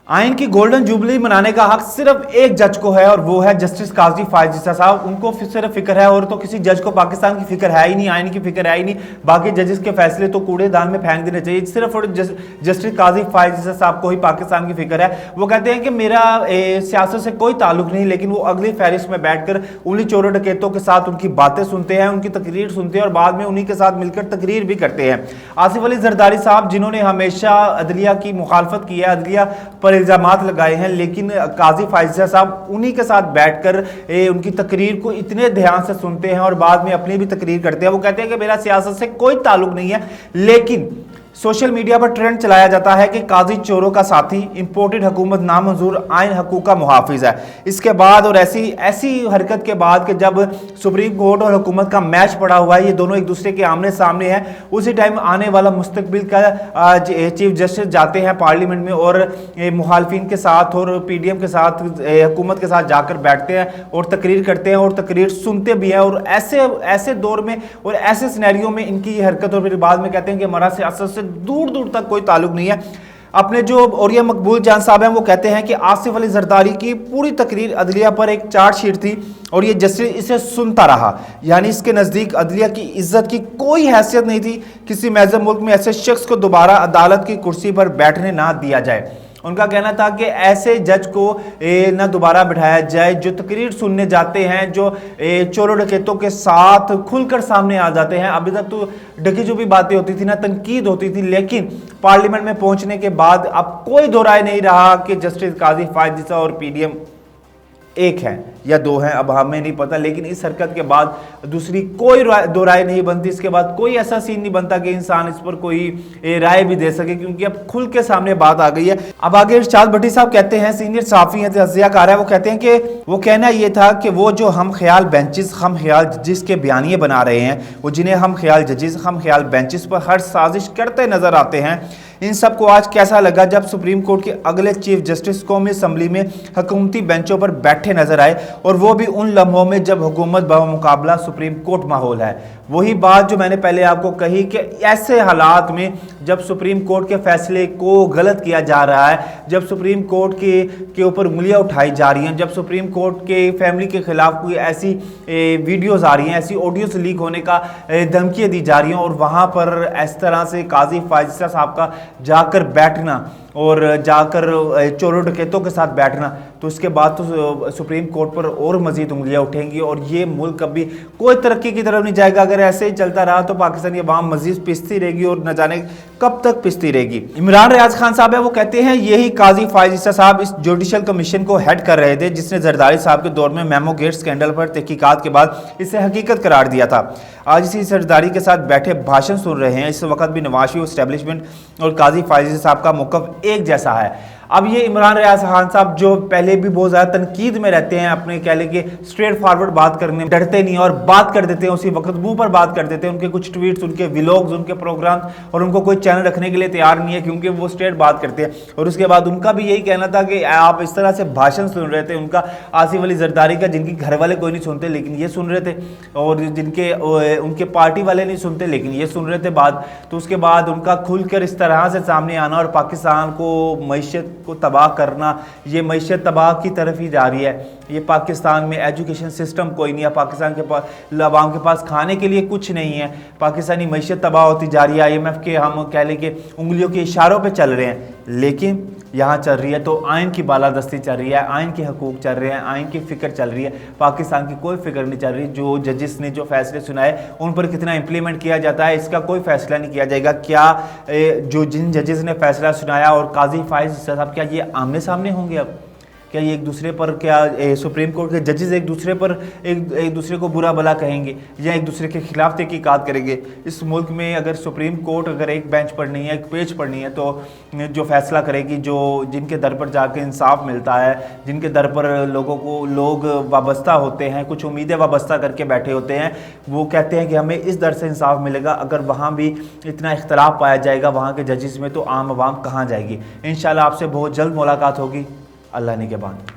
आइन की golden jubilee मनाने का हक सिर्फ एक जज को है और वो है जस्टिस काजी फायज ईसा साहब। उनको सिर्फ फिक्र है और तो किसी जज को पाकिस्तान की फिक्र है ही नहीं, आइन की फिक्र है ही नहीं। बाकी जजेस के फैसले तो कूड़ेदान में फेंक देने चाहिए। सिर्फ और जस्टिस काजी फायज ईसा साहब को ही पाकिस्तान की फिक्र है। वो कहते हैं कि मेरा सियासत से कोई ताल्लुक नहीं, लेकिन वो अगली फहरिस्त में बैठकर उन्हीं चोरों डकैतों के साथ उनकी बातें सुनते हैं, उनकी तकरीर सुनते हैं और बाद में उन्हीं के साथ मिलकर तकरीर भी करते हैं। आसिफ अली जरदारी साहब जिन्होंने हमेशा अदलिया की मुखालफत की है, अदलिया पर इल्जामात लगाए हैं, लेकिन काजी फायज ईसा साहब उन्हीं के साथ बैठकर उनकी तकरीर को इतने ध्यान से सुनते हैं और बाद में अपनी भी तकरीर करते हैं। वो कहते हैं कि मेरा सियासत से कोई ताल्लुक नहीं है, लेकिन सोशल मीडिया पर ट्रेंड चलाया जाता है कि काजी चोरों का साथी, इंपोर्टेड हुकूमत नामंजूर, आइन हकूक का मुहाफिज है। इसके बाद और ऐसी हरकत के बाद कि जब सुप्रीम कोर्ट और हुकूमत का मैच पड़ा हुआ है, ये दोनों एक दूसरे के आमने सामने हैं, उसी टाइम आने वाला मुस्तकबिल का चीफ जस्टिस जाते हैं पार्लियामेंट में और मुखालफिन के साथ और पीडीएम के साथ, हुकूमत के साथ जाकर बैठते हैं और तकरीर करते हैं और तकरीर सुनते भी हैं। और ऐसे दौर में और ऐसे सिनेरियो में इनकी ये हरकत, और फिर बाद में कहते हैं कि हमारा सियासत से दूर दूर तक कोई ताल्लुक नहीं है। अपने जो औरिया मकबूल जान साहब हैं वो कहते हैं कि आसिफ अली जरदारी की पूरी तकरीर अदलिया पर एक चार्जशीट थी और ये जस्टिस इसे सुनता रहा, यानी इसके नज़दीक अदलिया की इज्जत की कोई हैसियत नहीं थी। किसी महज़ब मुल्क में ऐसे शख्स को दोबारा अदालत की कुर्सी पर बैठने ना दिया जाए। उनका कहना था कि ऐसे जज को न दोबारा बिठाया जाए जो तकरीर सुनने जाते हैं, जो चोरों डकैतों के साथ खुलकर सामने आ जाते हैं। अभी तक तो ढकी छुपी बातें होती थी ना, तनकीद होती थी, लेकिन पार्लियामेंट में पहुंचने के बाद अब कोई दो राय नहीं रहा कि जस्टिस काजी फायज ईसा और पीडीएम एक है या दो हैं, अब हमें नहीं पता। लेकिन इस हरकत के बाद दूसरी कोई दो राय नहीं बनती। इसके बाद कोई ऐसा सीन नहीं बनता कि इंसान इस पर कोई राय भी दे सके, क्योंकि अब खुल के सामने बात आ गई है। अब आगे इरशाद भट्टी साहब कहते हैं, सीनियर सहाफी हैं, तज़कियाकार है, वो कहते हैं कि वो कहना ये था कि वो जो हम ख्याल बेंचेस, हम ख्याल जजिस के बयानिए बना रहे हैं, वो जिन्हें हम ख्याल जजिस, हम ख्याल बेंचेस पर हर साजिश करते नजर आते हैं, इन सबको आज कैसा लगा जब सुप्रीम कोर्ट के अगले चीफ जस्टिस कौमी असम्बली में हुकूमती बेंचों पर बैठे नजर आए, और वो भी उन लम्हों में जब हुकूमत बमुकाबला सुप्रीम कोर्ट माहौल है। वही बात जो मैंने पहले आपको कही कि ऐसे हालात में जब सुप्रीम कोर्ट के फैसले को गलत किया जा रहा है, जब सुप्रीम कोर्ट के ऊपर उंगलियां उठाई जा रही हैं, जब सुप्रीम कोर्ट के फैमिली के खिलाफ कोई ऐसी वीडियोस आ रही हैं, ऐसी ऑडियोस लीक होने का धमकियां दी जा रही हैं, और वहाँ पर इस तरह से काजी फायज ईसा साहब का जाकर बैठना और जाकर चोरों डकैतों के साथ बैठना, तो उसके बाद तो सुप्रीम कोर्ट पर और मजीद उंगलियां उठेंगी और ये मुल्क कभी कोई तरक्की की तरफ नहीं जाएगा। अगर ऐसे ही चलता रहा तो पाकिस्तानी अवाम मजीद पिसती रहेगी और न जाने कब तक पिसती रहेगी। इमरान रियाज खान साहब है, वो कहते हैं यही काजी फायज ईसा साहब इस जुडिशल कमीशन को हेड कर रहे थे जिसने जरदारी साहब के दौर में मेमो गेट स्कैंडल पर तहकीकात के बाद इसे हकीकत करार दिया था। आज इसी जरदारी के साथ बैठे भाषण सुन रहे हैं। इस वक्त भी नवाज शरीफ एस्टेब्लिशमेंट और काजी फायज ईसा साहब का मौक़िफ़ एक जैसा है। अब ये इमरान रियाज खान साहब जो पहले भी बहुत ज़्यादा तनकीद में रहते हैं, अपने कह लें कि स्ट्रेट फॉरवर्ड बात करने में डरते नहीं और बात कर देते हैं, उसी वक्त मुंह पर बात कर देते हैं। उनके कुछ ट्वीट्स, उनके व्लॉग्स, उनके प्रोग्राम्स, और उनको कोई चैनल रखने के लिए तैयार नहीं है क्योंकि वो स्ट्रेट बात करते हैं। और उसके बाद उनका भी यही कहना था कि आप इस तरह से भाषण सुन रहे थे उनका, आसिफ अली जरदारी का, जिनकी घर वाले कोई नहीं सुनते लेकिन ये सुन रहे थे, और जिनके उनके पार्टी वाले नहीं सुनते लेकिन ये सुन रहे थे बात। तो उसके बाद उनका खुलकर इस तरह से सामने आना और पाकिस्तान को, मईशत को तबाह करना, ये मईशत तबाह की तरफ ही जा रही है। ये पाकिस्तान में एजुकेशन सिस्टम कोई नहीं है, पाकिस्तान के पास अवाम के पास खाने के लिए कुछ नहीं है, पाकिस्तानी मईशत तबाह होती जा रही है। IMF के हम कह लें कि उंगलियों के इशारों पे चल रहे हैं, लेकिन यहाँ चल रही है तो आइन की बालादस्ती चल रही है, आइन के हकूक चल रहे हैं, आइन की फ़िक्र चल रही है, पाकिस्तान की कोई फिक्र नहीं चल रही। जो जजिस ने जो फैसले सुनाए उन पर कितना इम्प्लीमेंट किया जाता है इसका कोई फैसला नहीं किया जाएगा। क्या जो जिन जजिस ने फैसला सुनाया और काजी फायज ईसा साहब, क्या ये आमने सामने होंगे? अब क्या ये एक दूसरे पर, क्या सुप्रीम कोर्ट के जजेस एक दूसरे पर एक दूसरे को बुरा भला कहेंगे या एक दूसरे के खिलाफ तहकीकात करेंगे? इस मुल्क में अगर सुप्रीम कोर्ट अगर एक बेंच पर नहीं है, एक पेज पर नहीं है, तो जो फैसला करेगी, जो जिनके दर पर जाके इंसाफ मिलता है, जिनके दर पर लोग वाबस्ता होते हैं, कुछ उम्मीदें वाबस्ता करके बैठे होते हैं, वो कहते हैं कि हमें इस दर से इंसाफ मिलेगा। अगर वहाँ भी इतना इख्तलाफ पाया जाएगा वहाँ के जजेस में, तो आम आवाम कहाँ जाएगी? इंशाल्लाह आपसे बहुत जल्द मुलाकात होगी। अल्लाह ने के बाद।